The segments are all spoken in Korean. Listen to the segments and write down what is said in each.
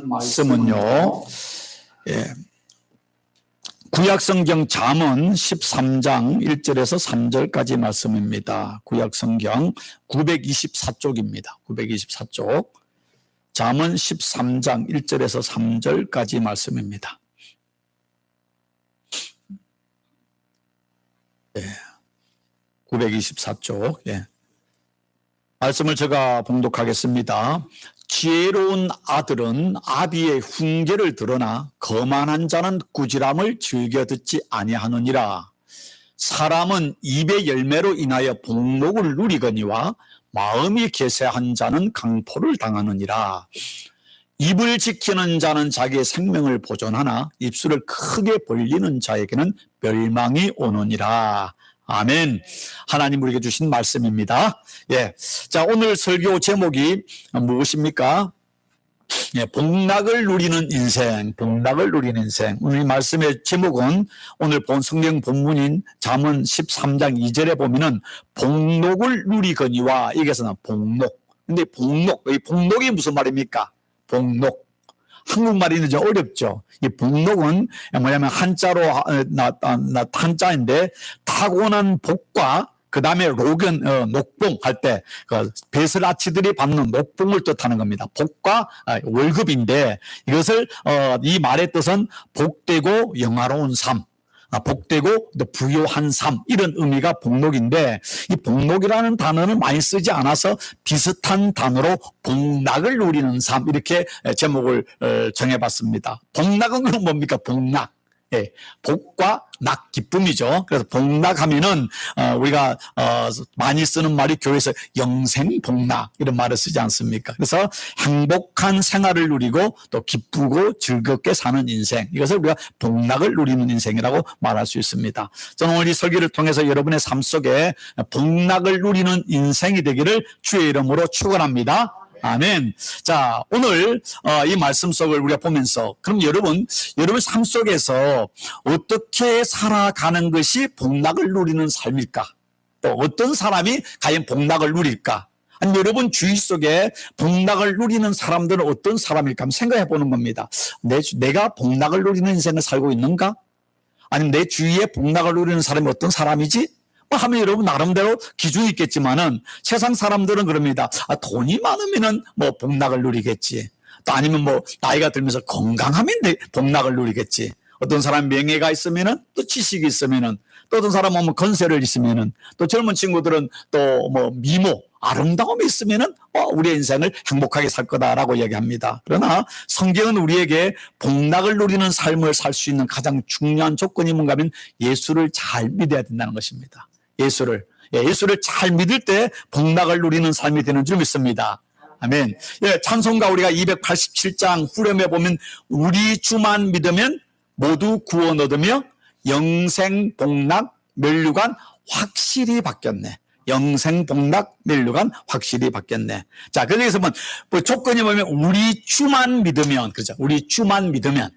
말씀은요, 구약성경 잠언 13장 1절에서 3절까지 말씀입니다. 구약성경 924쪽입니다. 924쪽. 잠언 13장 1절에서 3절까지 말씀입니다. 924쪽. 말씀을 제가 봉독하겠습니다. 지혜로운 아들은 아비의 훈계를 들으나 거만한 자는 꾸지람을 즐겨 듣지 아니하느니라. 사람은 입의 열매로 인하여 복록을 누리거니와 마음이 계세한 자는 강포를 당하느니라. 입을 지키는 자는 자기의 생명을 보존하나 입술을 크게 벌리는 자에게는 멸망이 오느니라. 아멘. 하나님 우리에게 주신 말씀입니다. 자, 오늘 설교 제목이 무엇입니까? 복락을 누리는 인생, 복락을 누리는 인생. 오늘 이 말씀의 제목은 오늘 본 성경 본문인 잠언 13장 2절에 보면은 복록을 누리거니와 여기서는 복록. 근데 복록, 이 복록이 무슨 말입니까? 복록. 한국말이 좀 어렵죠. 이 복록은 뭐냐면 한자로 한자인데 타고난 복과 그 다음에 록은 녹봉 할 때 그 베슬아치들이 받는 녹봉을 뜻하는 겁니다. 복과 월급인데 이것을 이 말의 뜻은 복되고 영화로운 삶, 복되고 또 부요한 삶, 이런 의미가 복록인데 이 복록이라는 단어는 많이 쓰지 않아서 비슷한 단어로 복락을 누리는 삶, 이렇게 제목을 정해봤습니다. 복락은 그럼 뭡니까? 복락. 복과 낙, 기쁨이죠. 그래서 복락하면은 우리가 많이 쓰는 말이 교회에서 영생복락 이런 말을 쓰지 않습니까? 그래서 행복한 생활을 누리고 또 기쁘고 즐겁게 사는 인생, 이것을 우리가 복락을 누리는 인생이라고 말할 수 있습니다. 저는 오늘 이 설교를 통해서 여러분의 삶 속에 복락을 누리는 인생이 되기를 주의 이름으로 축원합니다. 아멘. 자, 오늘 이 말씀 속을 우리가 보면서 그럼 여러분 삶 속에서 어떻게 살아가는 것이 복락을 누리는 삶일까? 또 어떤 사람이 과연 복락을 누릴까? 아니, 여러분 주위 속에 복락을 누리는 사람들은 어떤 사람일까? 한번 생각해 보는 겁니다. 내가 복락을 누리는 인생을 살고 있는가? 아니면 내 주위에 복락을 누리는 사람이 어떤 사람이지? 하면 여러분 나름대로 기준이 있겠지만은 세상 사람들은 그럽니다. 돈이 많으면은 뭐 복락을 누리겠지. 또 아니면 뭐 나이가 들면서 건강하면 복락을 누리겠지. 어떤 사람 명예가 있으면은 또 지식이 있으면은 또 어떤 사람은 뭐 건세를 있으면은 또 젊은 친구들은 또 뭐 미모, 아름다움이 있으면은 우리의 인생을 행복하게 살 거다라고 얘기합니다. 그러나 성경은 우리에게 복락을 누리는 삶을 살 수 있는 가장 중요한 조건이 뭔가 하면 예수를 잘 믿어야 된다는 것입니다. 예수를 잘 믿을 때 복락을 누리는 삶이 되는 줄 믿습니다. 아멘. 찬송가 우리가 287장 후렴에 보면 우리 주만 믿으면 모두 구원 얻으며 영생 복락 멸류관 확실히 바뀌었네. 영생 복락 멸류관 확실히 바뀌었네. 자, 그래서 뭐 조건이 뭐냐면 우리 주만 믿으면, 그죠? 우리 주만 믿으면.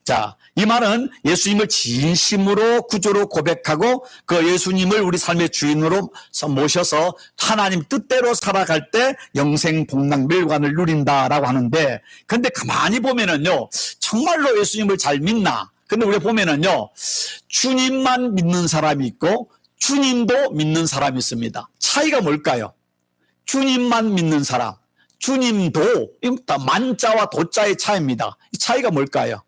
자, 이 말은 예수님을 진심으로 구주로 고백하고 그 예수님을 우리 삶의 주인으로 모셔서 하나님 뜻대로 살아갈 때 영생 복락 멸관을 누린다라고 하는데, 근데 가만히 보면은요, 정말로 예수님을 잘 믿나? 근데 우리 보면은요, 주님만 믿는 사람이 있고 주님도 믿는 사람이 있습니다. 차이가 뭘까요? 주님만 믿는 사람, 주님도, 만자와 도자의 차이입니다. 이 차이가 뭘까요?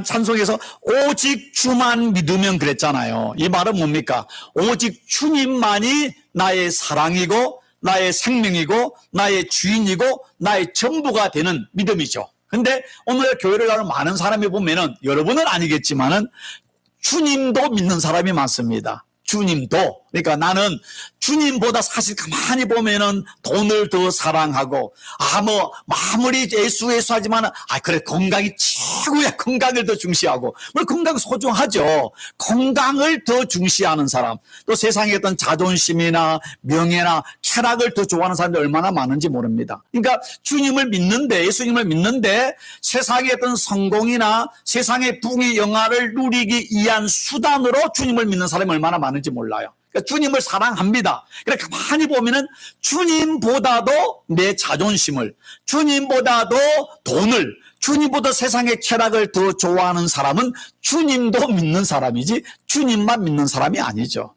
찬송에서 오직 주만 믿으면 그랬잖아요. 이 말은 뭡니까? 오직 주님만이 나의 사랑이고 나의 생명이고 나의 주인이고 나의 전부가 되는 믿음이죠. 근데 오늘 교회를 가는 많은 사람이 보면은, 여러분은 아니겠지만은 주님도 믿는 사람이 많습니다. 주님도. 그러니까 나는 주님보다 사실 가만히 보면은 돈을 더 사랑하고, 뭐, 아무리 예수 하지만, 그래, 건강이 최고야. 건강을 더 중시하고. 물론 건강 소중하죠. 건강을 더 중시하는 사람. 또 세상에 어떤 자존심이나 명예나 쾌락을 더 좋아하는 사람들이 얼마나 많은지 모릅니다. 그러니까 주님을 믿는데, 예수님을 믿는데 세상의 어떤 성공이나 세상의 부귀 영화를 누리기 위한 수단으로 주님을 믿는 사람이 얼마나 많은지 몰라요. 그러니까 주님을 사랑합니다. 그러니까 가만히 보면은 주님보다도 내 자존심을, 주님보다도 돈을, 주님보다 세상의 쾌락을 더 좋아하는 사람은 주님도 믿는 사람이지 주님만 믿는 사람이 아니죠.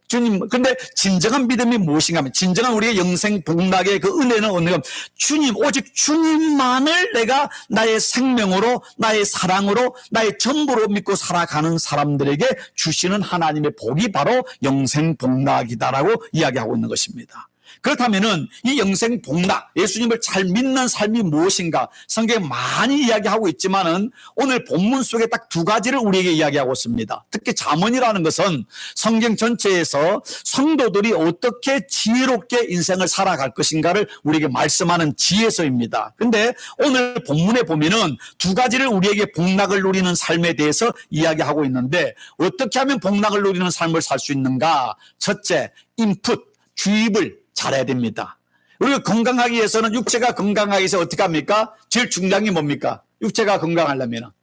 주님, 근데 진정한 믿음이 무엇인가 하면, 진정한 우리의 영생 복락의 그 은혜는 어느냐, 주님, 오직 주님만을 내가 나의 생명으로, 나의 사랑으로, 나의 전부로 믿고 살아가는 사람들에게 주시는 하나님의 복이 바로 영생 복락이다라고 이야기하고 있는 것입니다. 그렇다면은 이 영생 복락, 예수님을 잘 믿는 삶이 무엇인가? 성경에 많이 이야기하고 있지만은 오늘 본문 속에 딱 두 가지를 우리에게 이야기하고 있습니다. 특히 잠언이라는 것은 성경 전체에서 성도들이 어떻게 지혜롭게 인생을 살아갈 것인가를 우리에게 말씀하는 지혜서입니다. 근데 오늘 본문에 보면은 두 가지를 우리에게 복락을 누리는 삶에 대해서 이야기하고 있는데, 어떻게 하면 복락을 누리는 삶을 살 수 있는가? 첫째, 인풋, 주입을 잘해야 됩니다. 우리가 건강하기 위해서는, 육체가 건강하기 위해서 어떻게 합니까? 제일 중요한 게 뭡니까? 육체가 건강하려면,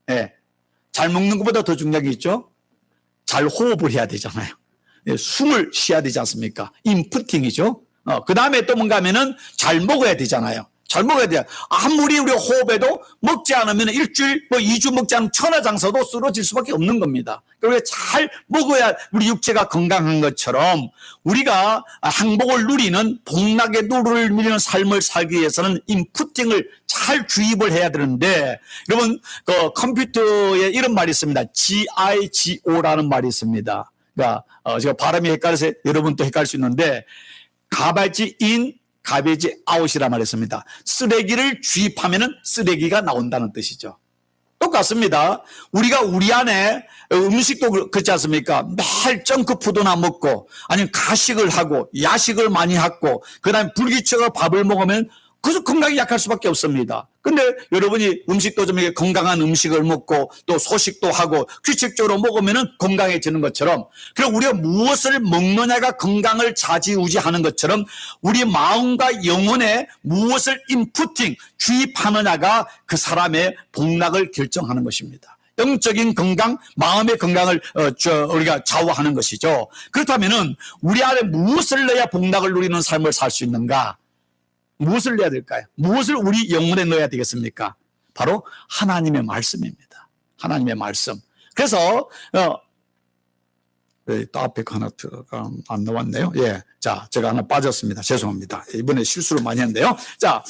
예, 잘 먹는 것보다 더 중요한 게 있죠? 잘 호흡을 해야 되잖아요. 예, 숨을 쉬어야 되지 않습니까? 인푸팅이죠. 그 다음에 또 뭔가 하면은 잘 먹어야 되잖아요. 잘 먹어야 돼요. 아무리 우리가 호흡해도 먹지 않으면 일주일, 2주 먹지 않으면 천하장사도 쓰러질 수밖에 없는 겁니다. 그러니까 잘 먹어야 우리 육체가 건강한 것처럼 우리가 행복을 누리는, 복락의 누를 누리는 삶을 살기 위해서는 인푸팅을 잘 주입을 해야 되는데, 여러분, 그 컴퓨터에 이런 말이 있습니다. GIGO라는 말이 있습니다. 그러니까 제가 발음이 헷갈려서 여러분도 헷갈릴 수 있는데, 가발지 인, 가베지 아웃이라 말했습니다. 쓰레기를 주입하면은 쓰레기가 나온다는 뜻이죠. 똑같습니다. 우리가 우리 안에 음식도 그렇지 않습니까? 매일 정크푸드나 먹고, 아니면 가식을 하고, 야식을 많이 하고, 그 다음에 불규칙적으로 밥을 먹으면 그래서 건강이 약할 수밖에 없습니다. 근데 여러분이 음식도 좀 이렇게 건강한 음식을 먹고 또 소식도 하고 규칙적으로 먹으면은 건강해지는 것처럼, 그리고 우리가 무엇을 먹느냐가 건강을 좌지우지하는 것처럼 우리 마음과 영혼에 무엇을 인푸팅, 주입하느냐가 그 사람의 복락을 결정하는 것입니다. 영적인 건강, 마음의 건강을 우리가 좌우하는 것이죠. 그렇다면은 우리 안에 무엇을 넣어야 복락을 누리는 삶을 살 수 있는가? 무엇을 넣어야 될까요? 무엇을 우리 영혼에 넣어야 되겠습니까? 바로 하나님의 말씀입니다. 하나님의 말씀. 그래서 또 앞에 하나 안 나왔네요. 예, 자, 제가 하나 빠졌습니다. 죄송합니다. 이번에 실수를 많이 했는데요. 자,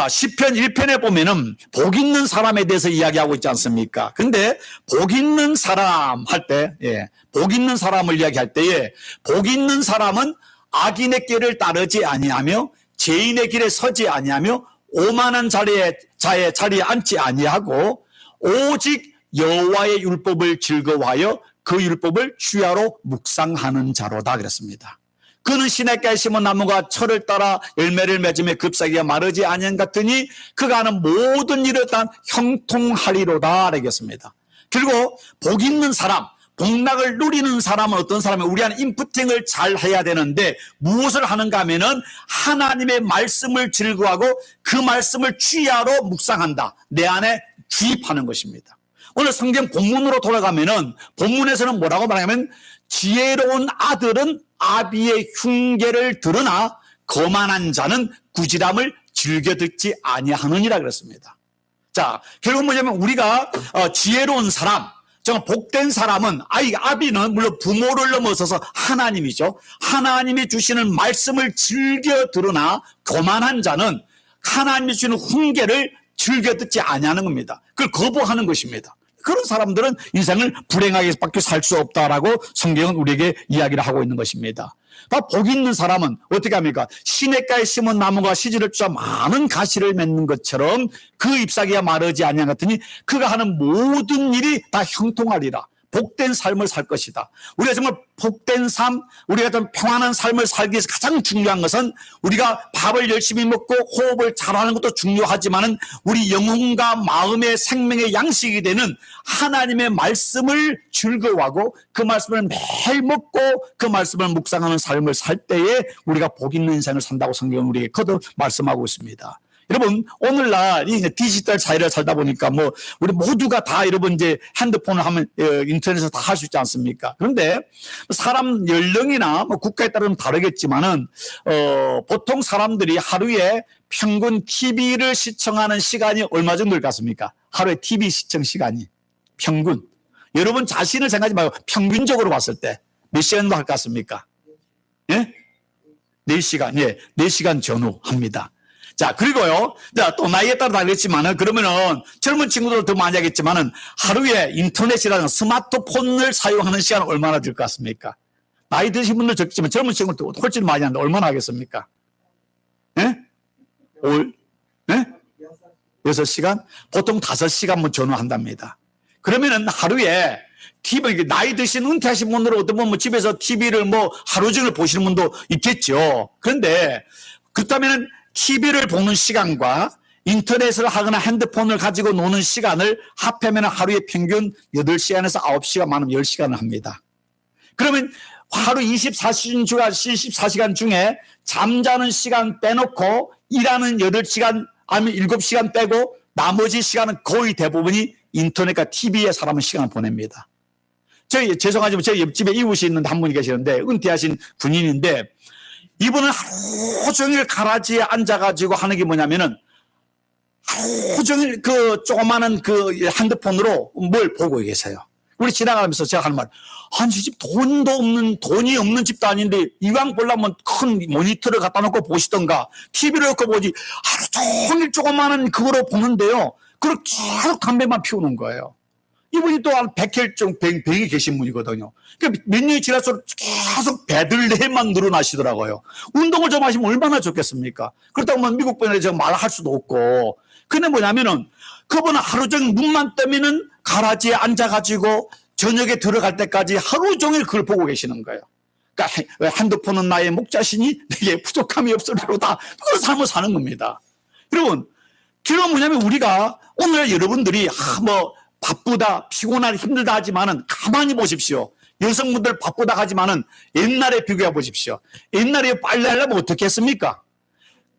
시편 1편에 보면은 복 있는 사람에 대해서 이야기하고 있지 않습니까? 근데 복 있는 사람 할 때, 예, 복 있는 사람을 이야기할 때에, 복 있는 사람은 악인의 길을 따르지 아니하며 죄인의 길에 서지 아니하며 오만한 자의 자리에 앉지 아니하고 오직 여호와의 율법을 즐거워하여 그 율법을 주야로 묵상하는 자로다 그랬습니다. 그는 시냇가에 심은 나무가 철을 따라 열매를 맺으며 잎사귀가 마르지 아니한 같으니 그가 하는 모든 일을 다 형통하리로다 그랬습니다. 그리고 복 있는 사람, 복락을 누리는 사람은 어떤 사람이에요? 우리 안에 인푸팅을 잘 해야 되는데 무엇을 하는가 하면은 하나님의 말씀을 즐거워하고 그 말씀을 주야로 묵상한다. 내 안에 주입하는 것입니다. 오늘 성경 본문으로 돌아가면은 본문에서는 뭐라고 말하냐면, 지혜로운 아들은 아비의 흉계를 들으나 거만한 자는 꾸지람을 즐겨 듣지 아니하느니라 그랬습니다. 자, 결국 뭐냐면 우리가 지혜로운 사람, 정말 복된 사람은, 아비는 물론 부모를 넘어서서 하나님이죠. 하나님이 주시는 말씀을 즐겨 들으나 거만한 자는 하나님이 주시는 훈계를 즐겨 듣지 아니하는 겁니다. 그걸 거부하는 것입니다. 그런 사람들은 인생을 불행하게 밖에 살 수 없다라고 성경은 우리에게 이야기를 하고 있는 것입니다. 복 있는 사람은 어떻게 합니까? 시냇가에 심은 나무가 시지를 쫓아 많은 가시를 맺는 것처럼 그 잎사귀가 마르지 아니한 같으니 그가 하는 모든 일이 다 형통하리라. 복된 삶을 살 것이다. 우리가 정말 복된 삶, 우리가 좀 평안한 삶을 살기 위해서 가장 중요한 것은 우리가 밥을 열심히 먹고 호흡을 잘하는 것도 중요하지만은 우리 영혼과 마음의 생명의 양식이 되는 하나님의 말씀을 즐거워하고 그 말씀을 매일 먹고 그 말씀을 묵상하는 삶을 살 때에 우리가 복 있는 인생을 산다고 성경은 우리에게 거듭 말씀하고 있습니다. 여러분, 오늘날 이 디지털 사회를 살다 보니까 뭐, 우리 모두가 다 여러분 이제 핸드폰을 하면 인터넷에서 다 할 수 있지 않습니까? 그런데 사람 연령이나 뭐 국가에 따르면 다르겠지만은, 보통 사람들이 하루에 평균 TV를 시청하는 시간이 얼마 정도일 것 같습니까? 하루에 TV 시청 시간이. 평균. 여러분 자신을 생각하지 말고 평균적으로 봤을 때 몇 시간 정도 할 것 같습니까? 예? 4시간, 예. 4시간 전후 합니다. 자, 그리고요. 자, 또 나이에 따라 다르겠지만은, 그러면은 젊은 친구들 더 많이 하겠지만은, 하루에 인터넷이라는 스마트폰을 사용하는 시간은 얼마나 될 것 같습니까? 나이 드신 분들 적지만 젊은 친구들 훨씬 많이 하는데 얼마나 하겠습니까? 예? 예? 6시간? 보통 5시간만 전후한답니다. 그러면은 하루에 TV, 나이 드신 은퇴하신 분들은 어떤 분은 뭐 집에서 TV를 뭐 하루 종일 보시는 분도 있겠죠. 그런데 그렇다면은 TV를 보는 시간과 인터넷을 하거나 핸드폰을 가지고 노는 시간을 합하면 하루에 평균 8시간에서 9시간 많으면 10시간을 합니다. 그러면 하루 24시간 중에 잠자는 시간 빼놓고 일하는 8시간 아니면 7시간 빼고 나머지 시간은 거의 대부분이 인터넷과 TV에 사람은 시간을 보냅니다. 죄송하지만 저희 옆집에 이웃이 있는데 한 분이 계시는데 은퇴하신 군인인데 이분은 하루 종일 가라지에 앉아가지고 하는 게 뭐냐면은 하루 종일 그 조그마한 그 핸드폰으로 뭘 보고 계세요. 우리 지나가면서 제가 하는 말, 아니, 집 돈이 없는 집도 아닌데 이왕 보려면 큰 모니터를 갖다 놓고 보시던가 TV를 놓고 보지 하루 종일 조그마한 그거로 보는데요. 그렇게 계속 담배만 피우는 거예요. 이분이 또 한 100혈증 병이 계신 분이거든요. 그러니까 몇 년이 지날수록 계속 배들레만 늘어나시더라고요. 운동을 좀 하시면 얼마나 좋겠습니까? 그렇다고 뭐 미국 분에 제가 말할 수도 없고. 근데 뭐냐면은 그분은 하루 종일 눈만 뜨면은 가라지에 앉아가지고 저녁에 들어갈 때까지 하루 종일 그걸 보고 계시는 거예요. 그러니까 핸드폰은 나의 목자시니 내게 부족함이 없으리로다. 그런 삶을 사는 겁니다. 여러분, 결론은 뭐냐면 우리가 오늘 여러분들이 뭐 바쁘다, 피곤하다, 힘들다 하지만은 가만히 보십시오. 여성분들 바쁘다 하지만은 옛날에 비교해 보십시오. 옛날에 빨래하려면 어떻게 했습니까?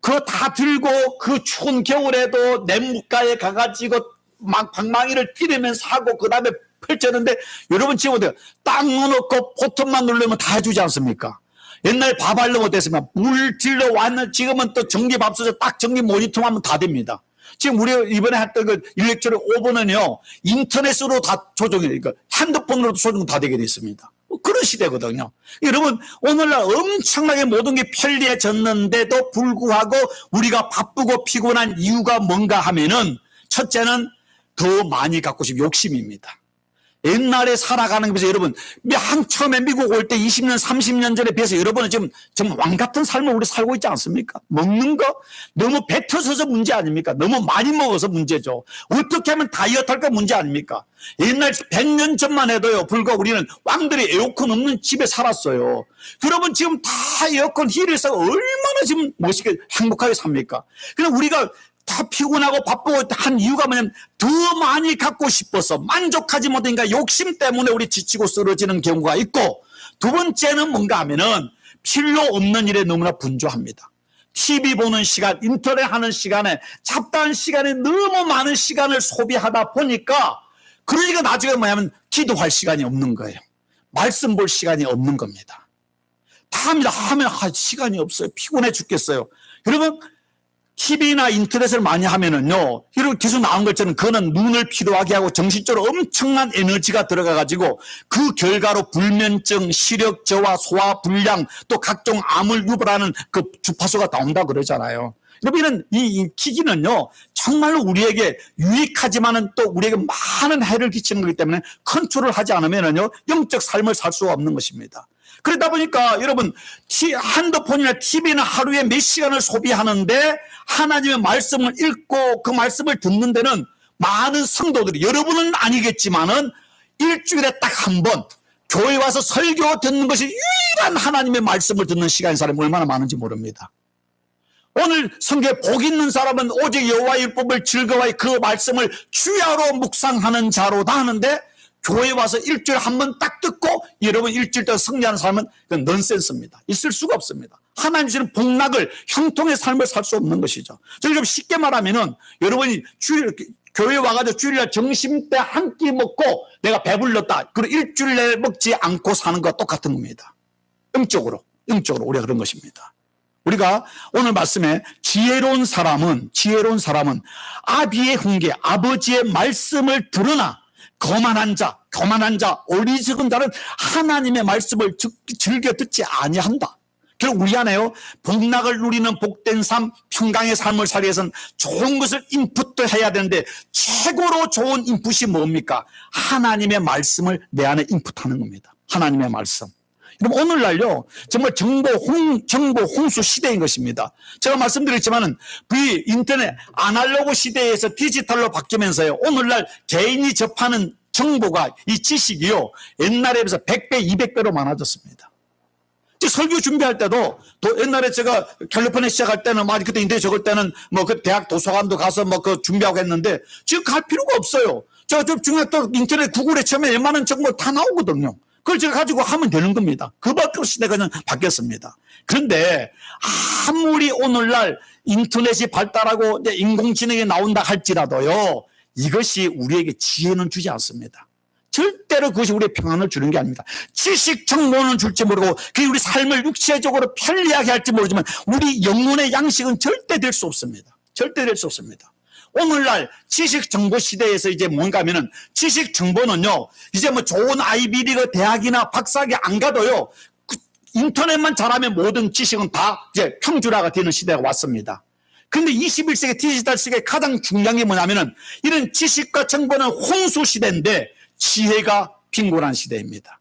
그거 다 들고 그 추운 겨울에도 냇물가에 가가지고 막 방망이를 뛰르면서 하고 그 다음에 펼쳤는데 여러분 지금 어때요? 딱 넣어놓고 버튼만 누르면 다 해주지 않습니까? 옛날 밥 하려면 어땠습니까? 물 질러 왔는 지금은 또 전기밥솥에 딱 전기 모니터만 하면 다 됩니다. 지금 우리 이번에 했던 그 일렉트릭 오븐은요, 인터넷으로 다 조정이, 그러니까 핸드폰으로도 조정 다 되게 돼 있습니다. 그런 시대거든요. 여러분, 오늘날 엄청나게 모든 게 편리해졌는데도 불구하고 우리가 바쁘고 피곤한 이유가 뭔가 하면은 첫째는 더 많이 갖고 싶은 욕심입니다. 옛날에 살아가는 것에서 여러분, 처음에 미국 올 때 20년, 30년 전에 비해서 여러분은 지금 정말 왕 같은 삶을 우리 살고 있지 않습니까? 먹는 거 너무 배 터져서 문제 아닙니까? 너무 많이 먹어서 문제죠. 어떻게 하면 다이어트 할까 문제 아닙니까? 옛날 100년 전만 해도요, 불과 우리는 왕들이 에어컨 없는 집에 살았어요. 여러분 지금 다 에어컨 힐에서 얼마나 지금 멋있게 행복하게 삽니까? 그냥 우리가 다 피곤하고 바쁘고 한 이유가 뭐냐면 더 많이 갖고 싶어서 만족하지 못하니까 욕심 때문에 우리 지치고 쓰러지는 경우가 있고, 두 번째는 뭔가 하면은 필요 없는 일에 너무나 분주합니다. TV 보는 시간, 인터넷 하는 시간에 잡다한 시간에 너무 많은 시간을 소비하다 보니까 그러니까 나중에 뭐냐면 기도할 시간이 없는 거예요. 말씀 볼 시간이 없는 겁니다. 다 합니다. 하면 시간이 없어요. 피곤해 죽겠어요. 여러분 TV나 인터넷을 많이 하면은요, 이렇게 계속 나온 것처럼 그거는 눈을 피로하게 하고 정신적으로 엄청난 에너지가 들어가가지고 그 결과로 불면증, 시력 저하, 소화 불량, 또 각종 암을 유발하는 그 주파수가 나온다 그러잖아요. 여러분, 이 기기는요, 정말로 우리에게 유익하지만은 또 우리에게 많은 해를 끼치는 거기 때문에 컨트롤 하지 않으면은요, 영적 삶을 살 수가 없는 것입니다. 그러다 보니까 여러분 핸드폰이나 TV는 하루에 몇 시간을 소비하는데 하나님의 말씀을 읽고 그 말씀을 듣는 데는 많은 성도들이, 여러분은 아니겠지만은 일주일에 딱 한 번 교회 와서 설교 듣는 것이 유일한 하나님의 말씀을 듣는 시간인 사람이 얼마나 많은지 모릅니다. 오늘 성경에 복 있는 사람은 오직 여호와의 율법을 즐거워해 그 말씀을 주야로 묵상하는 자로다 하는데, 교회 와서 일주일에 한 번 딱 듣고 여러분 일주일 동안 승리하는 사람은 그건 넌센스입니다. 있을 수가 없습니다. 하나님 주시는 복락을 형통의 삶을 살 수 없는 것이죠. 저희 좀 쉽게 말하면은 여러분이 교회 와가지고 주일날 점심 때 한 끼 먹고 내가 배불렀다. 그리고 일주일 내내 먹지 않고 사는 것과 똑같은 겁니다. 영적으로 우리가 그런 것입니다. 우리가 오늘 말씀에 지혜로운 사람은 아비의 훈계, 아버지의 말씀을 들으나 거만한 자, 어리석은 자는 하나님의 말씀을 즐겨 듣지 아니한다. 결국 우리 안에요, 복락을 누리는 복된 삶, 평강의 삶을 살기 위해서는 좋은 것을 인풋해야 되는데 최고로 좋은 인풋이 뭡니까? 하나님의 말씀을 내 안에 인풋하는 겁니다. 하나님의 말씀. 여러분, 오늘날요, 정말 정보 홍수 시대인 것입니다. 제가 말씀드렸지만은, 그 인터넷 아날로그 시대에서 디지털로 바뀌면서요, 오늘날 개인이 접하는 정보가, 이 지식이요, 옛날에 비해서 100배, 200배로 많아졌습니다. 설교 준비할 때도, 또 옛날에 제가 캘리포니아 시작할 때는, 그때 인터넷 적을 때는, 그 대학 도서관도 가서 그 준비하고 했는데, 지금 갈 필요가 없어요. 제가 중요한 또 인터넷 구글에 치면 웬만한 정보 다 나오거든요. 그걸 제가 가지고 하면 되는 겁니다. 그 밖으로 시대가 그냥 바뀌었습니다. 그런데 아무리 오늘날 인터넷이 발달하고 인공지능이 나온다 할지라도요, 이것이 우리에게 지혜는 주지 않습니다. 절대로 그것이 우리의 평안을 주는 게 아닙니다. 지식 정보는 줄지 모르고 그게 우리 삶을 육체적으로 편리하게 할지 모르지만 우리 영혼의 양식은 절대 될 수 없습니다. 절대 될 수 없습니다. 오늘날 지식 정보 시대에서 이제 뭔가 하면은 지식 정보는요, 이제 뭐 좋은 아이비리그 대학이나 박사학위 안 가도요, 인터넷만 잘하면 모든 지식은 다 이제 평준화가 되는 시대가 왔습니다. 그런데 21세기 디지털 시대의 가장 중요한 게 뭐냐면은 이런 지식과 정보는 홍수 시대인데 지혜가 빈곤한 시대입니다.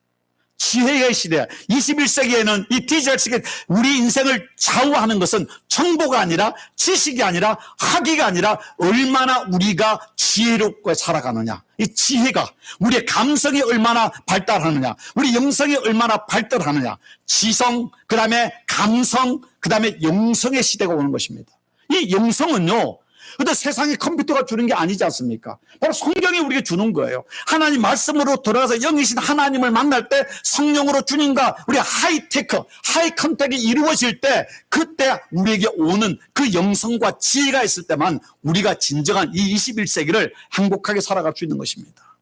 지혜의 시대야. 21세기에는 이 디지털 시대 우리 인생을 좌우하는 것은 정보가 아니라 지식이 아니라 학위가 아니라 얼마나 우리가 지혜롭게 살아가느냐. 이 지혜가 우리의 감성이 얼마나 발달하느냐, 우리 영성이 얼마나 발달하느냐. 지성, 그 다음에 감성, 그 다음에 영성의 시대가 오는 것입니다. 이 영성은요, 근데 세상에 컴퓨터가 주는 게 아니지 않습니까? 바로 성경이 우리에게 주는 거예요. 하나님 말씀으로 돌아가서 영이신 하나님을 만날 때 성령으로 주님과 우리 하이테크, 하이 컨택이 이루어질 때 그때 우리에게 오는 그 영성과 지혜가 있을 때만 우리가 진정한 이 21세기를 행복하게 살아갈 수 있는 것입니다.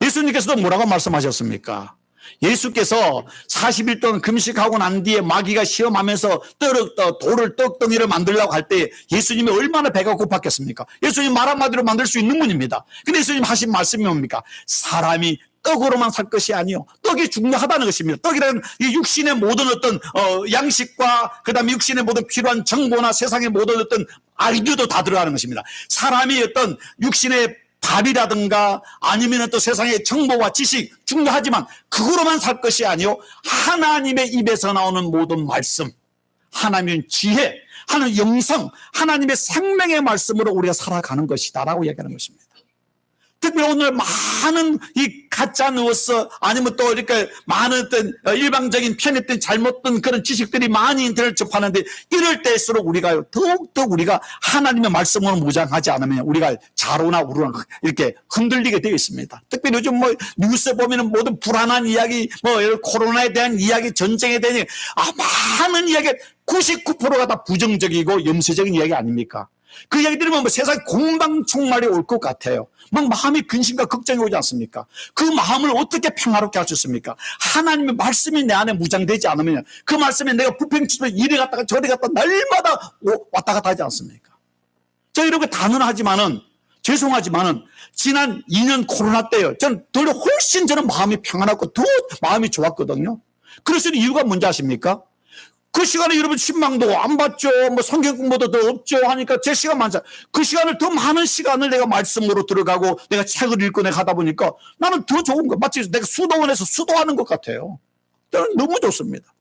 예수님께서도 뭐라고 말씀하셨습니까? 예수께서 40일 동안 금식하고 난 뒤에 마귀가 시험하면서 돌을 떡덩이를 만들려고 할 때 예수님이 얼마나 배가 고팠겠습니까? 예수님 말 한마디로 만들 수 있는 분입니다. 근데 예수님 하신 말씀이 뭡니까? 사람이 떡으로만 살 것이 아니요, 떡이 중요하다는 것입니다. 떡이라는 이 육신의 모든 어떤 양식과 그 다음에 육신의 모든 필요한 정보나 세상의 모든 어떤 아이디어도 다 들어가는 것입니다. 사람이 어떤 육신의 밥이라든가 아니면 또 세상의 정보와 지식 중요하지만 그거로만 살 것이 아니요, 하나님의 입에서 나오는 모든 말씀, 하나님의 지혜, 하나님의 영성, 하나님의 생명의 말씀으로 우리가 살아가는 것이다라고 얘기하는 것입니다. 특별히 오늘 많은 이 가짜 뉴스 아니면 또 이렇게 많은 어떤 일방적인 편했던 잘못된 그런 지식들이 많이 인터넷 접하는데 이럴 때일수록 우리가 더욱더 우리가 하나님의 말씀으로 무장하지 않으면 우리가 좌로나 우로나 이렇게 흔들리게 되어 있습니다. 특별히 요즘 뭐 뉴스 보면은 모든 불안한 이야기, 뭐 코로나에 대한 이야기, 전쟁에 대한 이야기, 많은 이야기 99%가 다 부정적이고 염세적인 이야기 아닙니까? 그 이야기 들으면 뭐 세상 공방총말이 올 것 같아요. 막 마음이 근심과 걱정이 오지 않습니까? 그 마음을 어떻게 평화롭게 할 수 있습니까? 하나님의 말씀이 내 안에 무장되지 않으면 그 말씀에 내가 불평치면 이리 갔다가 저리 갔다 날마다 왔다 갔다 하지 않습니까? 저 이렇게 단언하지만은 죄송하지만은 지난 2년 코로나 때요, 저는 훨씬 저는 마음이 평안하고 더 마음이 좋았거든요. 그래서 이유가 뭔지 아십니까? 그 시간에 여러분 신방도 안 받죠. 뭐 성경 공부도 더 없죠. 하니까 제 시간 많잖아요. 그 시간을 더 많은 시간을 내가 말씀으로 들어가고 내가 책을 읽고 내가 하다 보니까 나는 더 좋은 거. 마치 내가 수도원에서 수도하는 것 같아요. 저는 너무 좋습니다.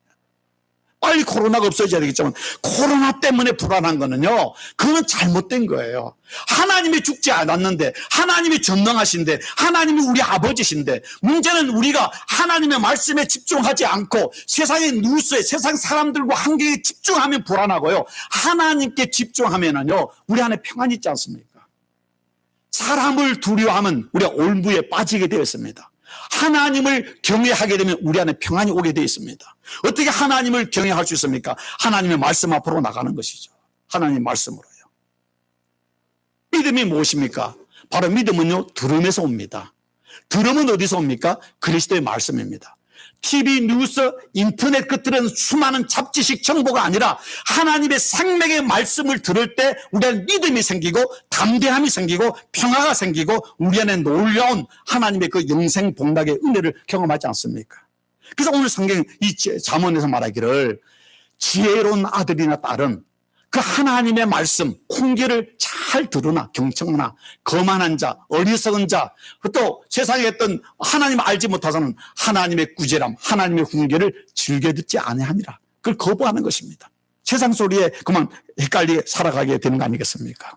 빨리 코로나가 없어져야 되겠지만 코로나 때문에 불안한 거는요, 그건 잘못된 거예요. 하나님이 죽지 않았는데, 하나님이 전능하신데, 하나님이 우리 아버지신데, 문제는 우리가 하나님의 말씀에 집중하지 않고 세상의 뉴스에, 세상 사람들과 환경에 집중하면 불안하고요, 하나님께 집중하면은요 우리 안에 평안이 있지 않습니까? 사람을 두려워하면 우리가 올무에 빠지게 되었습니다. 하나님을 경외하게 되면 우리 안에 평안이 오게 되어 있습니다. 어떻게 하나님을 경외할 수 있습니까? 하나님의 말씀 앞으로 나가는 것이죠. 하나님의 말씀으로요. 믿음이 무엇입니까? 바로 믿음은요, 들음에서 옵니다. 들음은 어디서 옵니까? 그리스도의 말씀입니다. TV, 뉴스, 인터넷 것들은 수많은 잡지식 정보가 아니라 하나님의 생명의 말씀을 들을 때 우리 안에 믿음이 생기고 담대함이 생기고 평화가 생기고 우리 안에 놀라운 하나님의 그 영생 복락의 은혜를 경험하지 않습니까? 그래서 오늘 성경 이 잠언에서 말하기를 지혜로운 아들이나 딸은 그 하나님의 말씀, 훈계를 잘 들으나 경청하나 거만한 자, 어리석은 자, 또 세상에 어떤 하나님 알지 못하서는 하나님의 구제람, 하나님의 훈계를 즐겨 듣지 아니하니라. 그걸 거부하는 것입니다. 세상 소리에 그만 헷갈리게 살아가게 되는 거 아니겠습니까?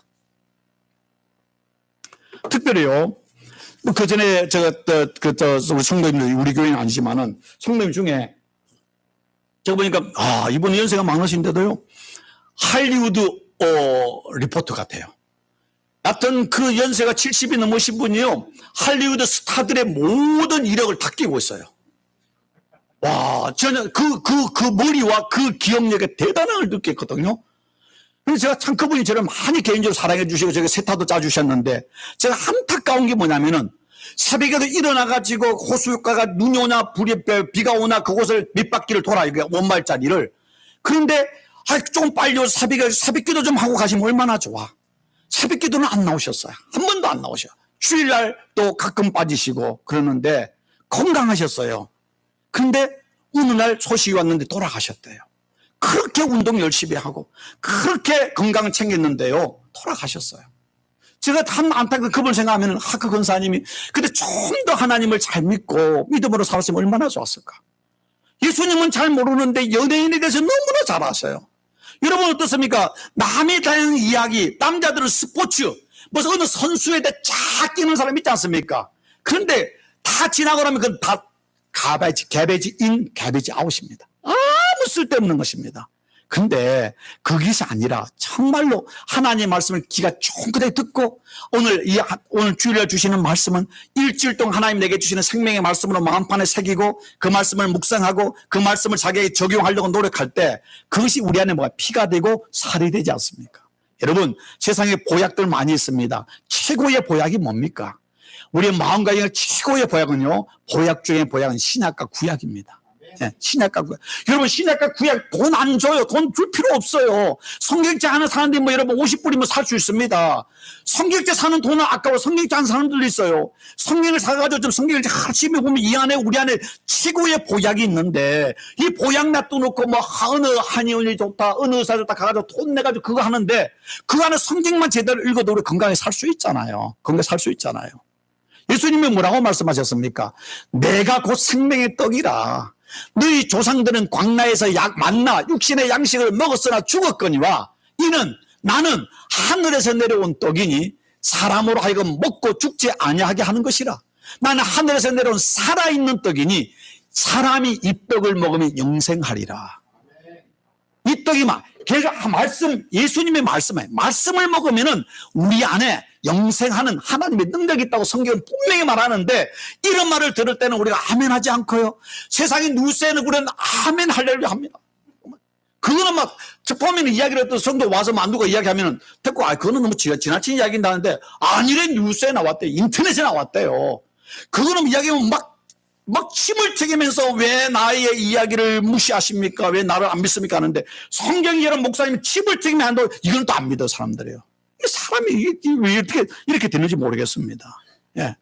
특별히요, 그 전에 우리 성도님들, 우리 교회는 아니지만은 성도님 중에 제가 보니까 이분 연세가 많으신데도요, 할리우드 리포터 같아요. 하여튼 그 연세가 70이 넘으신 분이요, 할리우드 스타들의 모든 이력을 다 끼고 있어요. 와, 저는 그 머리와 그 기억력에 대단한 걸 느꼈거든요. 그래서 제가 참 그분이 저를 많이 개인적으로 사랑해 주시고 제가 세타도 짜주셨는데, 제가 안타까운 게 뭐냐면은 새벽에도 일어나가지고 호수효과가 눈이 오나 비가 오나 그곳을 몇 바퀴를 돌아요. 원말짜리를. 그런데 좀 빨리 오서 새벽기도 좀 하고 가시면 얼마나 좋아. 새벽기도는 안 나오셨어요. 한 번도 안 나오셔. 주일날 또 가끔 빠지시고 그러는데 건강하셨어요. 그런데 어느 날 소식이 왔는데 돌아가셨대요. 그렇게 운동 열심히 하고 그렇게 건강을 챙겼는데요, 돌아가셨어요. 제가 참 안타깝게 그분 생각하면 그 권사님이 근데 좀 더 하나님을 잘 믿고 믿음으로 살았으면 얼마나 좋았을까. 예수님은 잘 모르는데 연예인에 대해서 너무나 잘 아셔요. 여러분 어떻습니까? 남의 다양한 이야기, 남자들은 스포츠, 무슨 어느 선수에 대해 쫙 끼는 사람 있지 않습니까? 그런데 다 지나고 나면 그건 다 개베지 인, 개베지 아웃입니다. 아무 쓸데없는 것입니다. 근데 그것이 아니라 정말로 하나님의 말씀을 귀가 쫑긋하게 듣고 오늘 주일날 주시는 말씀은 일주일 동안 하나님 내게 주시는 생명의 말씀으로 마음판에 새기고 그 말씀을 묵상하고 그 말씀을 자기에게 적용하려고 노력할 때 그것이 우리 안에 뭐가 피가 되고 살이 되지 않습니까? 여러분, 세상에 보약들 많이 있습니다. 최고의 보약이 뭡니까? 우리의 마음과 영의 최고의 보약은요, 보약 중에 보약은 신약과 구약입니다. 네, 신약과 구약. 여러분, 신약과 구약 돈 안 줘요. 돈 줄 필요 없어요. 성경책 하나 사는데 여러분 50불이면 살 수 있습니다. 성경책 사는 돈은 아까워 성경책 안 사는 분들도 있어요. 성경을 사가지고 좀 성경을 열심히 보면 이 안에 우리 안에 최고의 보약이 있는데 이 보약 놔둬놓고 어느 한의원이 좋다, 어느 의사 좋다 가가지고 돈 내가지고 그거 하는데 그 안에 성경만 제대로 읽어도 우리 건강하게 살 수 있잖아요. 건강하게 살 수 있잖아요. 예수님이 뭐라고 말씀하셨습니까? 내가 곧 생명의 떡이라. 너희 조상들은 광야에서 만나 육신의 양식을 먹었으나 죽었거니와 이는 나는 하늘에서 내려온 떡이니 사람으로 하여금 먹고 죽지 아니하게 하는 것이라. 나는 하늘에서 내려온 살아있는 떡이니 사람이 이 떡을 먹으면 영생하리라. 이 떡이 예수님의 말씀을 먹으면은 우리 안에 영생하는 하나님의 능력이 있다고 성경은 분명히 말하는데 이런 말을 들을 때는 우리가 아멘 하지 않고요. 세상의 뉴스에는 우리는 아멘 할렐루야 합니다. 그거는 보면 이야기를 했던 성도 와서 누가 이야기하면은 듣고 그거는 너무 지나친 이야기인다 하는데 아니래 뉴스에 나왔대요. 인터넷에 나왔대요. 그거는 이야기하면 막 침을 튀기면서 왜 나의 이야기를 무시하십니까? 왜 나를 안 믿습니까? 하는데 성경이 이런 목사님이 침을 튀기면 안 돼도 이건 또 안 믿어 사람들이에요. 사람이 왜 이렇게 되는지 모르겠습니다. 예.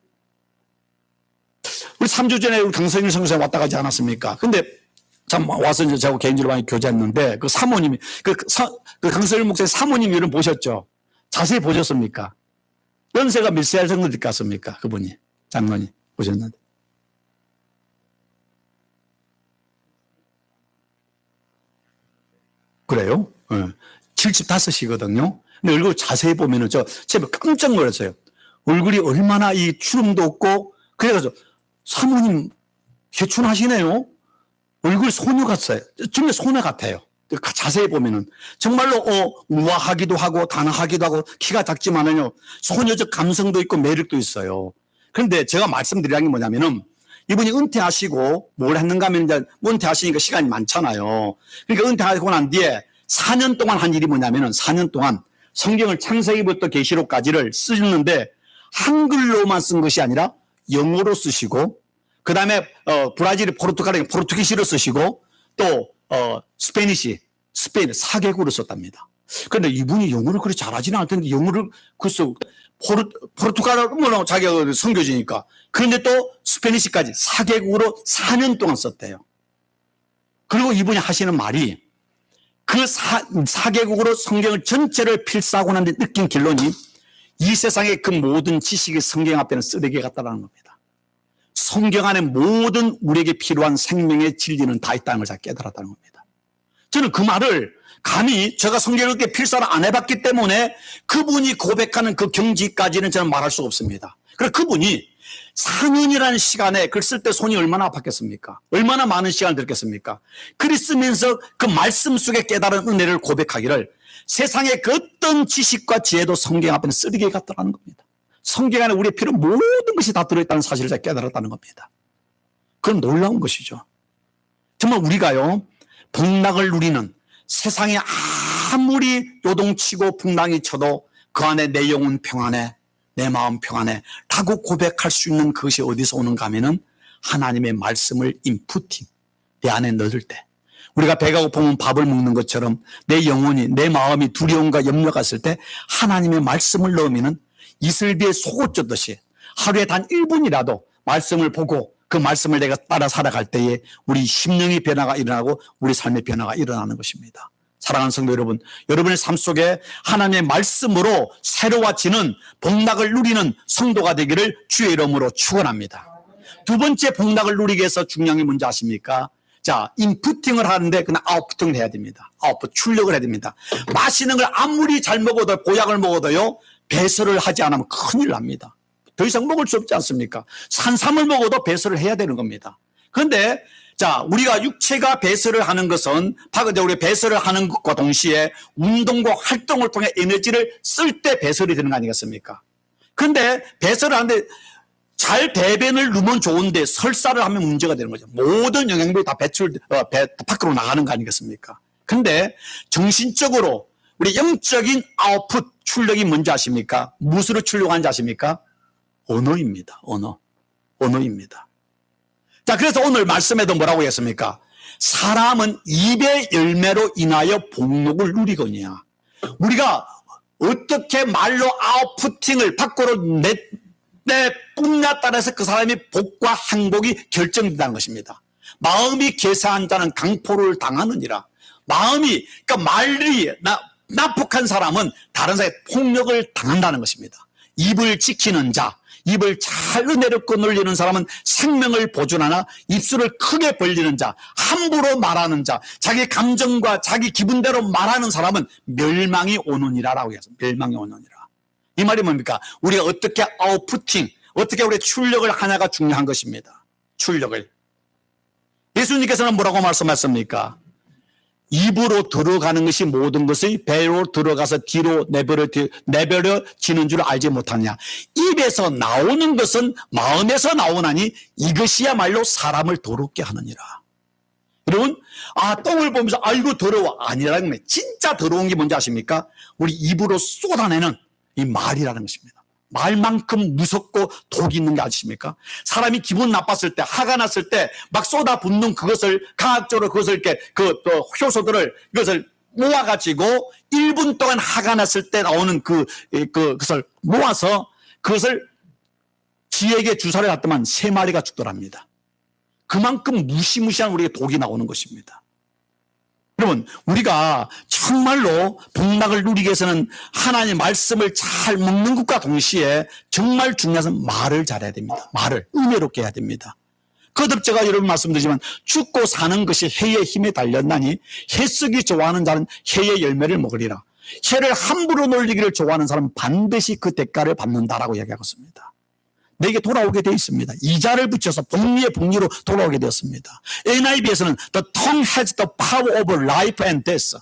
우리 3주 전에 우리 강성일 선교사 왔다 가지 않았습니까? 근데 참 와서 이제 저하고 개인적으로 많이 교제했는데 그 사모님이 그 강성일 목사의 사모님 이름 보셨죠? 자세히 보셨습니까? 연세가 몇 살 정도 될 것 같습니까? 그분이 장로님 보셨는데. 그래요? 네. 75이거든요. 근데 얼굴 자세히 보면은 제가 깜짝 놀랐어요. 얼굴이 얼마나 이 주름도 없고, 그래가지고, 사모님, 회춘하시네요? 얼굴 소녀 같아요. 정말 소녀 같아요. 자세히 보면은. 정말로, 우아하기도 하고, 단아하기도 하고, 키가 작지만은요, 소녀적 감성도 있고, 매력도 있어요. 그런데 제가 말씀드리는 게 뭐냐면은, 이분이 은퇴하시고 뭘 했는가 하면 이제 은퇴하시니까 시간이 많잖아요. 그러니까 은퇴하고 난 뒤에 4년 동안 한 일이 뭐냐면은 4년 동안 성경을 창세기부터 계시록까지를 쓰셨는데 한글로만 쓴 것이 아니라 영어로 쓰시고 그 다음에 브라질이 포르투갈에 포르투기시로 쓰시고 또 스페인 4개국으로 썼답니다. 그런데 이분이 영어를 그렇게 잘하지는 않을 텐데 영어를 글쎄 포르투갈어로 자기가 선교지니까 그런데 또 스페니시까지 4개국으로 4년 동안 썼대요. 그리고 이분이 하시는 말이 그 4개국으로 성경을 전체를 필사하고 난 뒤 느낀 결론이 이 세상의 그 모든 지식이 성경 앞에는 쓰레기 같다는 겁니다. 성경 안에 모든 우리에게 필요한 생명의 진리는 다 있다는 걸 잘 깨달았다는 겁니다. 저는 그 말을 감히 제가 성경을 그렇게 필사를 안 해봤기 때문에 그분이 고백하는 그 경지까지는 저는 말할 수가 없습니다. 그래서 그분이 4년이라는 시간에 글 쓸 때 손이 얼마나 아팠겠습니까? 얼마나 많은 시간을 들겠습니까? 글을 쓰면서 그 말씀 속에 깨달은 은혜를 고백하기를 세상의 그 어떤 지식과 지혜도 성경 앞에는 쓰레기 같다는 겁니다. 성경 안에 우리의 필요한 모든 것이 다 들어있다는 사실을 제가 깨달았다는 겁니다. 그건 놀라운 것이죠. 정말 우리가요, 복락을 누리는 세상에 아무리 요동치고 풍랑이 쳐도 그 안에 내 영혼 평안해, 내 마음 평안해 라고 고백할 수 있는 그것이 어디서 오는가 하면은 하나님의 말씀을 인푸팅, 내 안에 넣을 때 우리가 배가 고프면 밥을 먹는 것처럼 내 영혼이, 내 마음이 두려움과 염려가 있을 때 하나님의 말씀을 넣으면은 이슬비에 속옷 젖듯이 하루에 단 1분이라도 말씀을 보고 그 말씀을 내가 따라 살아갈 때에 우리 심령의 변화가 일어나고 우리 삶의 변화가 일어나는 것입니다. 사랑하는 성도 여러분, 여러분의 삶 속에 하나님의 말씀으로 새로워지는 복락을 누리는 성도가 되기를 주의 이름으로 축원합니다. 두 번째 복락을 누리기 위해서 중요한 게 뭔지 아십니까? 자, 인푸팅을 하는데 그냥 아웃푸팅을 해야 됩니다. 아웃풋, 출력을 해야 됩니다. 마시는 걸 아무리 잘 먹어도 보약을 먹어도요, 배설을 하지 않으면 큰일 납니다. 더 이상 먹을 수 없지 않습니까? 산삼을 먹어도 배설을 해야 되는 겁니다. 그런데 자, 우리가 육체가 배설을 하는 것은 우리 배설을 하는 것과 동시에 운동과 활동을 통해 에너지를 쓸 때 배설이 되는 거 아니겠습니까? 그런데 배설을 하는데 잘 대변을 누면 좋은데 설사를 하면 문제가 되는 거죠. 모든 영양분이 다 밖으로 나가는 거 아니겠습니까? 그런데 정신적으로 우리 영적인 아웃풋 출력이 뭔지 아십니까? 무엇으로 출력하는지 아십니까? 언어입니다. 언어입니다. 자, 그래서 오늘 말씀에도 뭐라고 했습니까? 사람은 입의 열매로 인하여 복록을 누리거니와. 우리가 어떻게 말로 아웃푸팅을 밖으로 내뿜냐 따라서 그 사람의 복과 행복이 결정된다는 것입니다. 마음이 개사한 자는 강포를 당하느니라. 마음이, 그러니까 말이 난폭한 사람은 다른 사람의 폭력을 당한다는 것입니다. 입을 지키는 자, 입을 잘 은혜롭게 놀리는 사람은 생명을 보존하나 입술을 크게 벌리는 자, 함부로 말하는 자, 자기 감정과 자기 기분대로 말하는 사람은 멸망이 오느니라라고 했습니다. 멸망이 오느니라. 이 말이 뭡니까? 우리가 어떻게 아웃푸팅, 어떻게 우리 출력을 하냐가 중요한 것입니다. 출력을. 예수님께서는 뭐라고 말씀하셨습니까? 입으로 들어가는 것이 모든 것이 배로 들어가서 뒤로 내버려지는 줄 알지 못하냐. 입에서 나오는 것은 마음에서 나오나니 이것이야말로 사람을 더럽게 하느니라. 여러분, 똥을 보면서 이거 더러워. 아니라는 거예요. 진짜 더러운 게 뭔지 아십니까? 우리 입으로 쏟아내는 이 말이라는 것입니다. 말만큼 무섭고 독이 있는 게 아십니까? 사람이 기분 나빴을 때, 화가 났을 때 막 쏟아붓는 그것을 과학적으로 그것을 이렇게 효소들을 이것을 모아가지고 1분 동안 화가 났을 때 나오는 그것을 모아서 그것을 쥐에게 주사를 놨더만 3마리가 죽더랍니다. 그만큼 무시무시한 우리의 독이 나오는 것입니다. 여러분, 우리가 정말로 복락을 누리기 위해서는 하나님의 말씀을 잘 먹는 것과 동시에 정말 중요한 것은 말을 잘해야 됩니다. 말을 은혜롭게 해야 됩니다. 거듭 제가 여러분 말씀드리지만 죽고 사는 것이 해의 힘에 달렸나니 해 쓰기 좋아하는 자는 해의 열매를 먹으리라. 해를 함부로 놀리기를 좋아하는 사람은 반드시 그 대가를 받는다라고 이야기하고 있습니다. 내게 돌아오게 되어 있습니다. 이자를 붙여서 복리의 복리로 돌아오게 되었습니다. NIV에서는 The tongue has the power over life and death.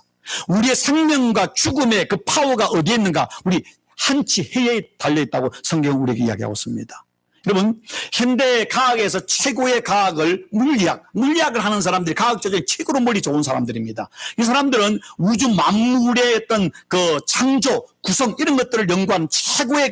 우리의 생명과 죽음의 그 파워가 어디에 있는가? 우리 한치 해에 달려있다고 성경은 우리에게 이야기하고 있습니다. 여러분, 현대 과학에서 최고의 과학을 물리학을 하는 사람들이 과학적인 최고로 멀리 좋은 사람들입니다. 이 사람들은 우주 만물의 어떤 그 창조, 구성 이런 것들을 연구하는 최고의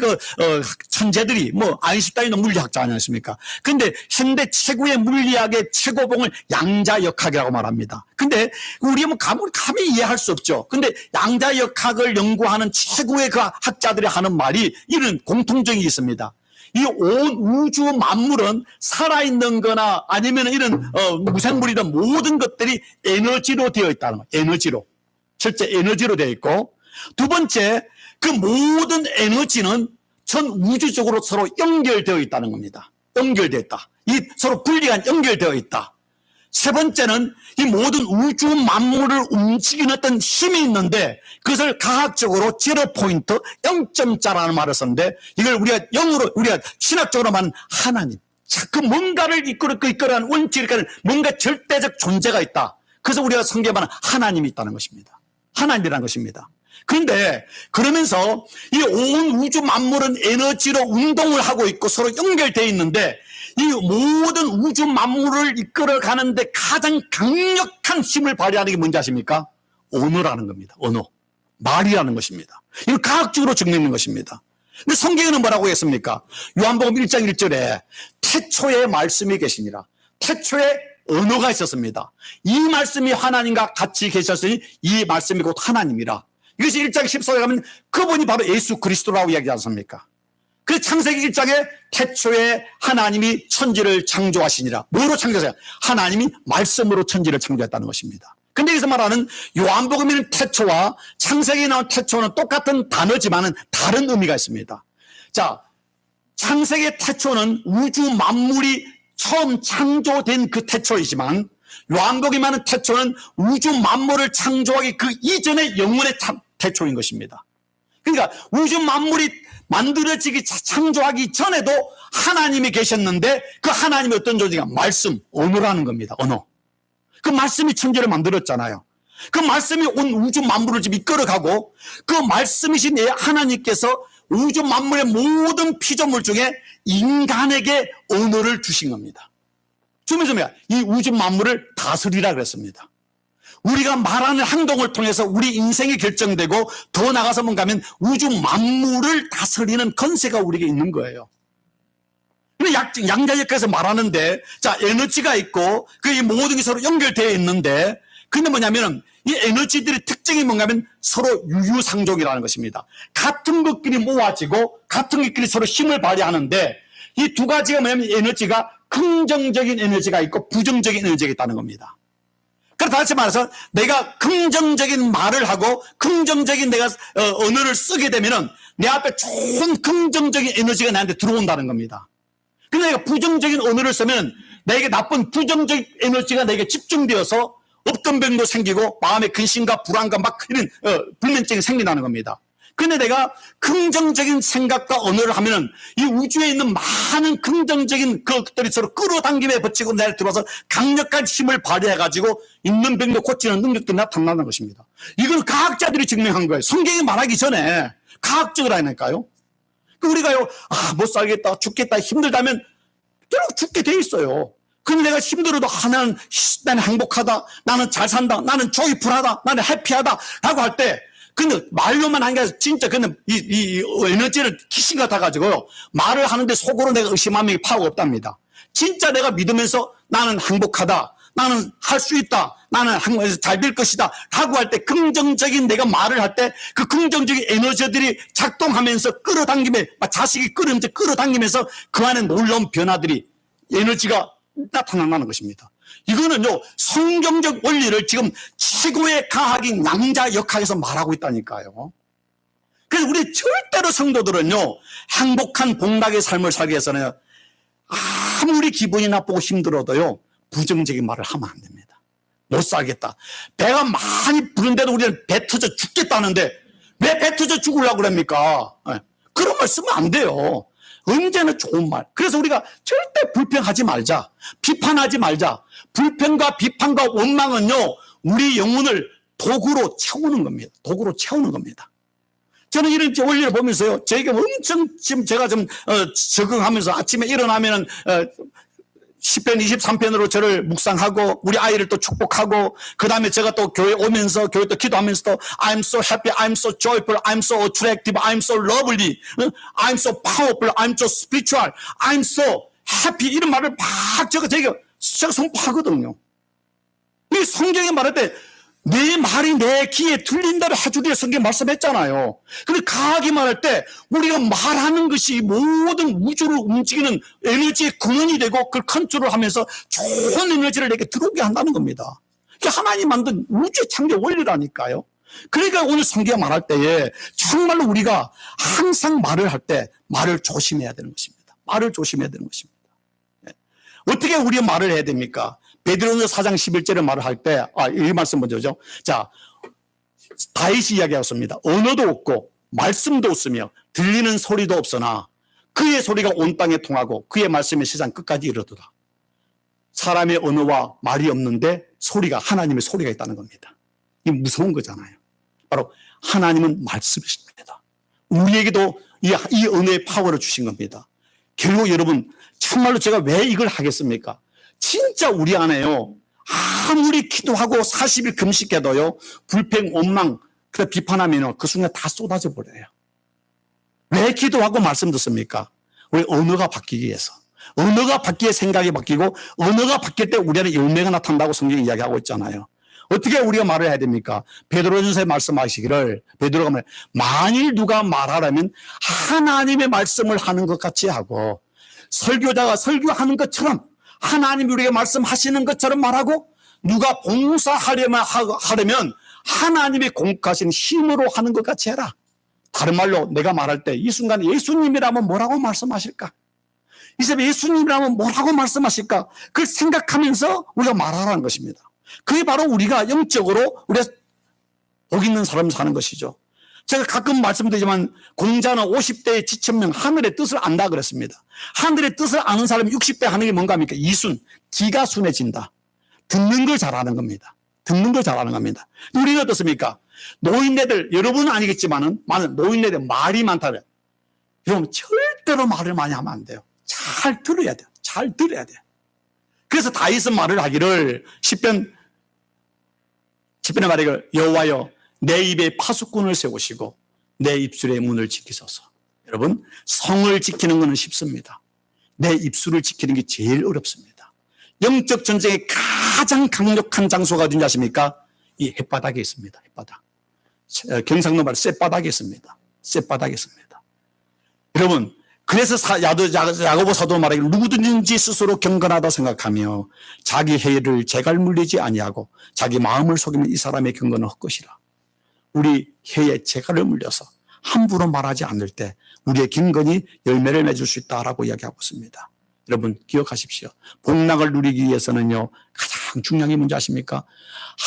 천재들이 아인슈타인은 물리학자 아니었습니까? 근데 현대 최고의 물리학의 최고봉을 양자역학이라고 말합니다. 근데 우리 감히 이해할 수 없죠. 근데 양자역학을 연구하는 최고의 그 학자들이 하는 말이 이런 공통점이 있습니다. 이 온 우주 만물은 살아있는 거나 아니면 이런 무생물이든 모든 것들이 에너지로 되어 있다는 거예요. 에너지로. 실제 에너지로 되어 있고, 두 번째, 그 모든 에너지는 전 우주적으로 서로 연결되어 있다는 겁니다. 연결되어 있다. 이 서로 분리가 연결되어 있다. 세 번째는 이 모든 우주 만물을 움직이는 어떤 힘이 있는데 그것을 과학적으로 제로 포인트 0점자라는 말을 썼는데 이걸 우리가 신학적으로 말하는 하나님. 그 뭔가를 이끌어가는 원칙을 이끌어가는 뭔가 절대적 존재가 있다. 그래서 우리가 성경에 말하는 하나님이 있다는 것입니다. 하나님이라는 것입니다. 그런데 그러면서 이 온 우주 만물은 에너지로 운동을 하고 있고 서로 연결되어 있는데 이 모든 우주 만물을 이끌어가는데 가장 강력한 힘을 발휘하는 게 뭔지 아십니까? 언어라는 겁니다. 언어. 말이라는 것입니다. 이걸 과학적으로 증명하는 것입니다. 근데 성경에는 뭐라고 했습니까? 요한복음 1장 1절에 태초에 말씀이 계시니라. 태초에 언어가 있었습니다. 이 말씀이 하나님과 같이 계셨으니 이 말씀이 곧 하나님이라. 이것이 1장 14절에 가면 그분이 바로 예수 그리스도라고 이야기하지 않습니까? 그 창세기 1장에 태초에 하나님이 천지를 창조하시니라. 뭐로 창조하세요? 하나님이 말씀으로 천지를 창조했다는 것입니다. 근데 여기서 말하는 요한복음에는 태초와 창세기에 나온 태초는 똑같은 단어지만은 다른 의미가 있습니다. 자, 창세기의 태초는 우주 만물이 처음 창조된 그 태초이지만 요한복음에 말하는 태초는 우주 만물을 창조하기 그 이전의 영원의 태초인 것입니다. 그러니까 우주 만물이 만들어지기 창조하기 전에도 하나님이 계셨는데 그 하나님이 어떤 존재가 말씀, 언어라는 겁니다. 언어. 그 말씀이 천지를 만들었잖아요. 그 말씀이 온 우주 만물을 지금 이끌어가고 그 말씀이신 하나님께서 우주 만물의 모든 피조물 중에 인간에게 언어를 주신 겁니다. 주면서 이 우주 만물을 다스리라 그랬습니다. 우리가 말하는 행동을 통해서 우리 인생이 결정되고 더 나가서 뭔가 하면 우주 만물을 다스리는 권세가 우리에게 있는 거예요. 양자역학에서 말하는데 자 에너지가 있고 그 모든 게 서로 연결되어 있는데 근데 뭐냐면 이 에너지들의 특징이 뭔가면 서로 유유상종이라는 것입니다. 같은 것끼리 모아지고 같은 것끼리 서로 힘을 발휘하는데 이 두 가지가 뭐냐면 에너지가 긍정적인 에너지가 있고 부정적인 에너지가 있다는 겁니다. 그래서 다시 말해서 내가 긍정적인 말을 하고 긍정적인 내가 언어를 쓰게 되면은 내 앞에 좋은 긍정적인 에너지가 나한테 들어온다는 겁니다. 근데 내가 부정적인 언어를 쓰면 내게 나쁜 부정적인 에너지가 내게 집중되어서 없던 병도 생기고 마음의 근심과 불안과 막 이런 불면증이 생긴다는 겁니다. 근데 내가 긍정적인 생각과 언어를 하면은 이 우주에 있는 많은 긍정적인 것들이 서로 끌어당김에 버치고 내를 들어와서 강력한 힘을 발휘해가지고 있는 병도 고치는 능력도 나타나는 것입니다. 이걸 과학자들이 증명한 거예요. 성경이 말하기 전에 과학적으로 하니까요. 우리가요, 못 살겠다, 죽겠다, 힘들다면 결국 죽게 돼 있어요. 근데 내가 힘들어도 나는 행복하다, 나는 잘 산다, 나는 조이풀하다, 나는 해피하다 라고 할 때 근데 말로만 한 게 아니라 진짜 그는 이 에너지를 귀신 같아가지고 말을 하는데 속으로 내가 의심하면 파워가 없답니다. 진짜 내가 믿으면서 나는 행복하다, 나는 할 수 있다, 나는 잘 될 것이다 라고 할 때 긍정적인 내가 말을 할 때 그 긍정적인 에너지들이 작동하면서 끌어당김에 자식이 끌어당기면서 그 안에 놀라운 변화들이 에너지가 나타나는 것입니다. 이거는요 성경적 원리를 지금 최고의 과학인 양자역학에서 말하고 있다니까요. 그래서 우리 절대로 성도들은요 행복한 복락의 삶을 살기 위해서는 아무리 기분이 나쁘고 힘들어도요 부정적인 말을 하면 안 됩니다. 못 살겠다, 배가 많이 부른데도 우리는 배 터져 죽겠다는데 왜 배 터져 죽으려고 그럽니까? 그런 말 쓰면 안 돼요. 언제나 좋은 말. 그래서 우리가 절대 불평하지 말자, 비판하지 말자. 불평과 비판과 원망은요 우리 영혼을 도구로 채우는 겁니다. 도구로 채우는 겁니다. 저는 이런 원리를 보면서요, 저에게 엄청 지금 제가 좀 적응하면서 아침에 일어나면은 10편 23편으로 저를 묵상하고 우리 아이를 또 축복하고 그 다음에 제가 또 교회 오면서 교회 또 기도하면서 또 I'm so happy, I'm so joyful, I'm so attractive, I'm so lovely, I'm so powerful, I'm so spiritual, I'm so happy 이런 말을 막 제가 선포하거든요. 이 성경에 말할 때 내 말이 내 귀에 들린다를 해주리라 성경 말씀했잖아요. 근데 강하게 말할 때 우리가 말하는 것이 모든 우주를 움직이는 에너지의 근원이 되고 그걸 컨트롤하면서 좋은 에너지를 내게 들어오게 한다는 겁니다. 이게 하나님 만든 우주의 창조 원리라니까요. 그러니까 오늘 성경 말할 때에 정말로 우리가 항상 말을 할 때 말을 조심해야 되는 것입니다. 말을 조심해야 되는 것입니다. 어떻게 우리가 말을 해야 됩니까? 베드로전서 4장 11절에 말을 할 때, 이 말씀 먼저죠. 자, 다윗이 이야기하였습니다. 언어도 없고, 말씀도 없으며, 들리는 소리도 없으나, 그의 소리가 온 땅에 통하고, 그의 말씀이 세상 끝까지 이르도다. 사람의 언어와 말이 없는데, 소리가, 하나님의 소리가 있다는 겁니다. 이 무서운 거잖아요. 바로, 하나님은 말씀이십니다. 우리에게도 이 언어의 파워를 주신 겁니다. 결국 여러분, 참말로 제가 왜 이걸 하겠습니까? 진짜 우리 안에요. 아무리 기도하고 40일 금식해도요. 불평, 원망, 그래 비판하면 그 순간 다 쏟아져 버려요. 왜 기도하고 말씀 듣습니까? 우리 언어가 바뀌기 위해서. 언어가 바뀌어 생각이 바뀌고 언어가 바뀔 때 우리 안에 열매가 나타난다고 성경이 이야기하고 있잖아요. 어떻게 우리가 말을 해야 됩니까? 베드로전서에 말씀하시기를 베드로가 말해 만일 누가 말하라면 하나님의 말씀을 하는 것 같이 하고 설교자가 설교하는 것처럼 하나님이 우리에게 말씀하시는 것처럼 말하고 누가 봉사하려면 하나님의 공급하신 힘으로 하는 것 같이 해라. 다른 말로 내가 말할 때 이 순간 예수님이라면 뭐라고 말씀하실까? 이 시간에 예수님이라면 뭐라고 말씀하실까? 그걸 생각하면서 우리가 말하라는 것입니다. 그게 바로 우리가 영적으로 우리가 복 있는 삶을 사는 것이죠. 제가 가끔 말씀드리지만 공자는 50대의 지천명 하늘의 뜻을 안다 그랬습니다. 하늘의 뜻을 아는 사람이 60대 하는 게 뭔가 합니까? 이순, 귀가 순해진다. 듣는 걸 잘하는 겁니다. 듣는 걸 잘하는 겁니다. 우리는 어떻습니까? 노인네들, 여러분은 아니겠지만은 많은 노인네들 말이 많다면 여러분 절대로 말을 많이 하면 안 돼요. 잘 들어야 돼요. 잘 들어야 돼요. 그래서 다윗은 말을 하기를 10편의 말이기를 여호와여 내 입에 파수꾼을 세우시고 내 입술의 문을 지키소서. 여러분 성을 지키는 것은 쉽습니다. 내 입술을 지키는 게 제일 어렵습니다. 영적 전쟁의 가장 강력한 장소가 어딘지 아십니까? 이 햇바닥에 있습니다. 햇바닥. 경상도 말 쌔바닥에 있습니다. 쌔바닥에 있습니다. 여러분 그래서 야고보 사도 말하기를 누구든지 스스로 경건하다 생각하며 자기 해를 재갈 물리지 아니하고 자기 마음을 속이면 이 사람의 경건은 헛것이라. 우리 혀에 재갈을 물려서 함부로 말하지 않을 때 우리의 경건이 열매를 맺을 수 있다라고 이야기하고 있습니다. 여러분 기억하십시오. 복락을 누리기 위해서는요 가장 중요한 게 뭔지 아십니까?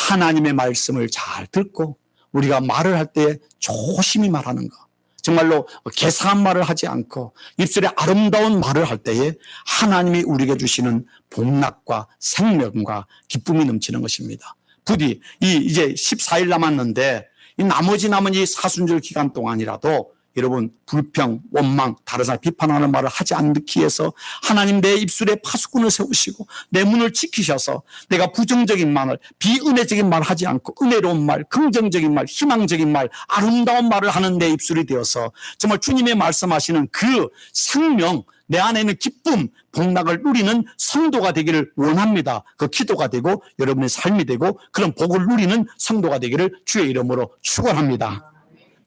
하나님의 말씀을 잘 듣고 우리가 말을 할 때 조심히 말하는 것. 정말로 개사한 말을 하지 않고 입술에 아름다운 말을 할 때에 하나님이 우리에게 주시는 복락과 생명과 기쁨이 넘치는 것입니다. 부디 이제 14일 남았는데 이 나머지 남은 이 사순절 기간 동안이라도 여러분 불평, 원망, 다른 사람 비판하는 말을 하지 않기 위해서 하나님 내 입술에 파수꾼을 세우시고 내 문을 지키셔서 내가 부정적인 말을 비은혜적인 말을 하지 않고 은혜로운 말, 긍정적인 말, 희망적인 말, 아름다운 말을 하는 내 입술이 되어서 정말 주님의 말씀하시는 그 생명 내 안에 있는 기쁨, 복락을 누리는 성도가 되기를 원합니다. 그 기도가 되고 여러분의 삶이 되고 그런 복을 누리는 성도가 되기를 주의 이름으로 축원합니다.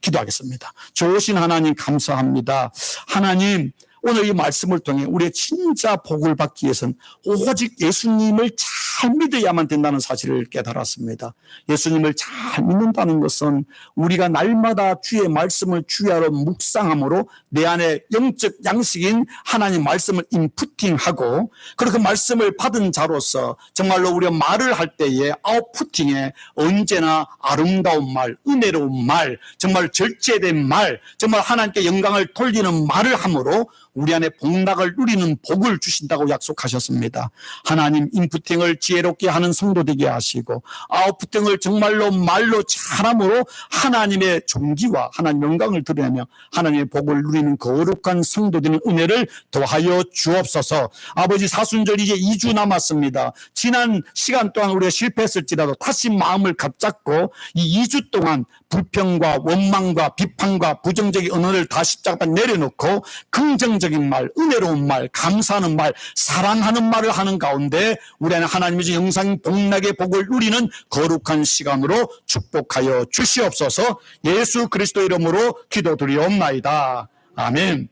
기도하겠습니다. 좋으신 하나님 감사합니다. 하나님 오늘 이 말씀을 통해 우리의 진짜 복을 받기 위해서는 오직 예수님을 잘 믿어야만 된다는 사실을 깨달았습니다. 예수님을 잘 믿는다는 것은 우리가 날마다 주의 말씀을 주야로 묵상함으로 내 안에 영적 양식인 하나님 말씀을 인푸팅하고 그리고 그 말씀을 받은 자로서 정말로 우리가 말을 할 때에 아웃푸팅에 언제나 아름다운 말, 은혜로운 말, 정말 절제된 말, 정말 하나님께 영광을 돌리는 말을 함으로 우리 안에 복락을 누리는 복을 주신다고 약속하셨습니다. 하나님 인푸팅을 지혜롭게 하는 성도 되게 하시고 아웃부팅을 정말로 말로 잘함으로 하나님의 존귀와 하나님의 영광을 드러내며 하나님의 복을 누리는 거룩한 성도 되는 은혜를 더하여 주옵소서. 아버지, 사순절 이제 2주 남았습니다. 지난 시간 동안 우리가 실패했을지라도 다시 마음을 갑잡고 이 2주 동안 불평과 원망과 비판과 부정적인 언어를 다 십자가에 내려놓고 긍정적인 말, 은혜로운 말, 감사하는 말, 사랑하는 말을 하는 가운데 우리 안에 하나님의 영상 복락의 복을 누리는 거룩한 시간으로 축복하여 주시옵소서. 예수 그리스도 이름으로 기도드리옵나이다. 아멘.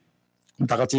다 같이